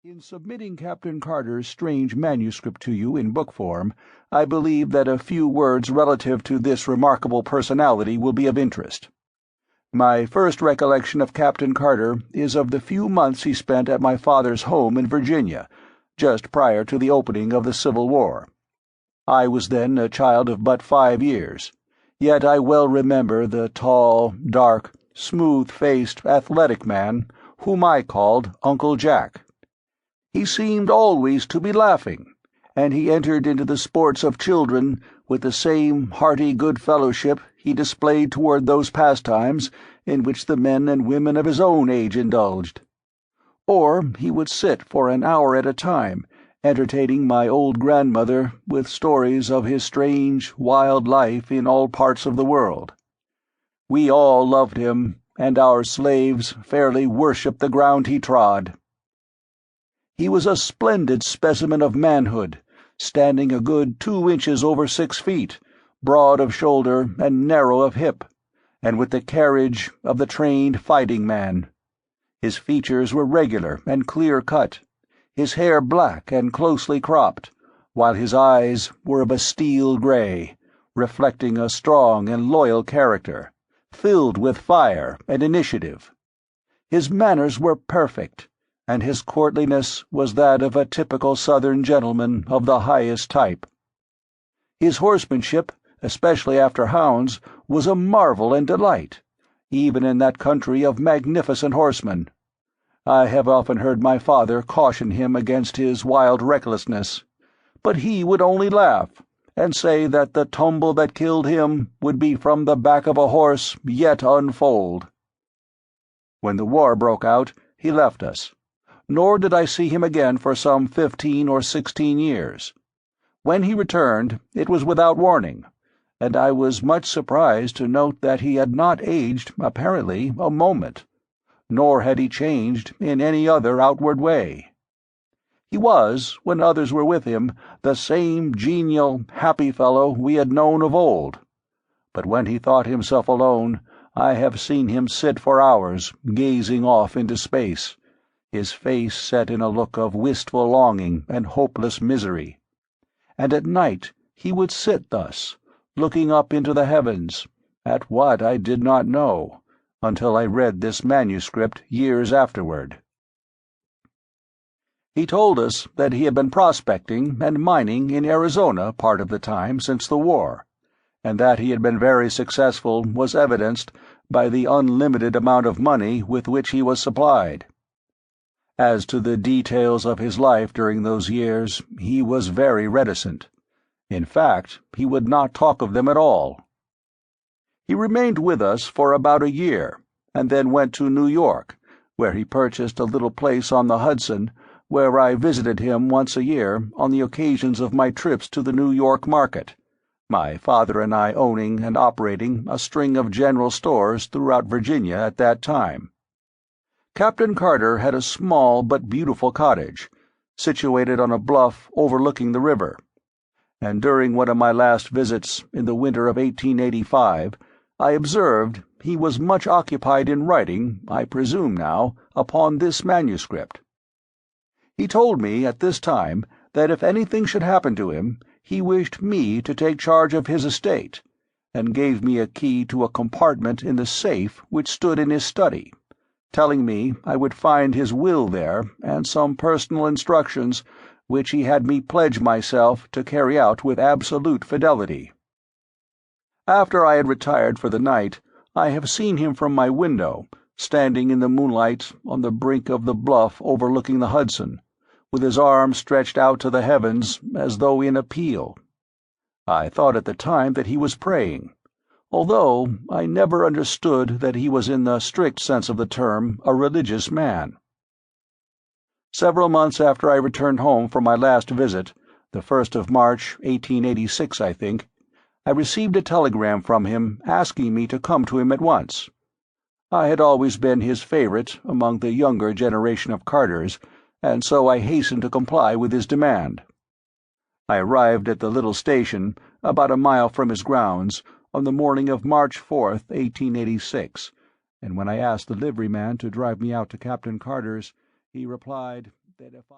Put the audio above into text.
In submitting Captain Carter's strange manuscript to you in book form, I believe that a few words relative to this remarkable personality will be of interest. My first recollection of Captain Carter is of the few months he spent at my father's home in Virginia, just prior to the opening of the Civil War. I was then a child of but 5 years, yet I well remember the tall, dark, smooth-faced, athletic man whom I called Uncle Jack. He seemed always to be laughing, and he entered into the sports of children with the same hearty good fellowship he displayed toward those pastimes in which the men and women of his own age indulged. Or he would sit for an hour at a time, entertaining my old grandmother with stories of his strange, wild life in all parts of the world. We all loved him, and our slaves fairly worshipped the ground he trod. He was a splendid specimen of manhood, standing a good 2 inches over 6 feet, broad of shoulder and narrow of hip, and with the carriage of the trained fighting man. His features were regular and clear-cut, his hair black and closely cropped, while his eyes were of a steel gray, reflecting a strong and loyal character, filled with fire and initiative. His manners were perfect, and his courtliness was that of a typical Southern gentleman of the highest type. His horsemanship, especially after hounds, was a marvel and delight, even in that country of magnificent horsemen. I have often heard my father caution him against his wild recklessness, but he would only laugh, and say that the tumble that killed him would be from the back of a horse yet unfoaled. When the war broke out, he left us, nor did I see him again for some 15 or 16 years. When he returned, it was without warning, and I was much surprised to note that he had not aged, apparently, a moment, nor had he changed in any other outward way. He was, when others were with him, the same genial, happy fellow we had known of old. But when he thought himself alone, I have seen him sit for hours, gazing off into space, his face set in a look of wistful longing and hopeless misery. And at night he would sit thus, looking up into the heavens, at what I did not know, until I read this manuscript years afterward. He told us that he had been prospecting and mining in Arizona part of the time since the war, and that he had been very successful was evidenced by the unlimited amount of money with which he was supplied. As to the details of his life during those years, he was very reticent. In fact, he would not talk of them at all. He remained with us for about a year, and then went to New York, where he purchased a little place on the Hudson, where I visited him once a year on the occasions of my trips to the New York market, my father and I owning and operating a string of general stores throughout Virginia at that time. Captain Carter had a small but beautiful cottage, situated on a bluff overlooking the river, and during one of my last visits in the winter of 1885, I observed he was much occupied in writing, I presume now, upon this manuscript. He told me at this time that if anything should happen to him, he wished me to take charge of his estate, and gave me a key to a compartment in the safe which stood in his study, telling me I would find his will there and some personal instructions which he had me pledge myself to carry out with absolute fidelity. After I had retired for the night, I have seen him from my window, standing in the moonlight on the brink of the bluff overlooking the Hudson, with his arms stretched out to the heavens as though in appeal. I thought at the time that he was praying, although I never understood that he was in the strict sense of the term a religious man. Several months after I returned home from my last visit, the 1st of March, 1886, I think, I received a telegram from him asking me to come to him at once. I had always been his favorite among the younger generation of Carters, and so I hastened to comply with his demand. I arrived at the little station, about a mile from his grounds, on the morning of March 4th, 1886, and when I asked the liveryman to drive me out to Captain Carter's, he replied that if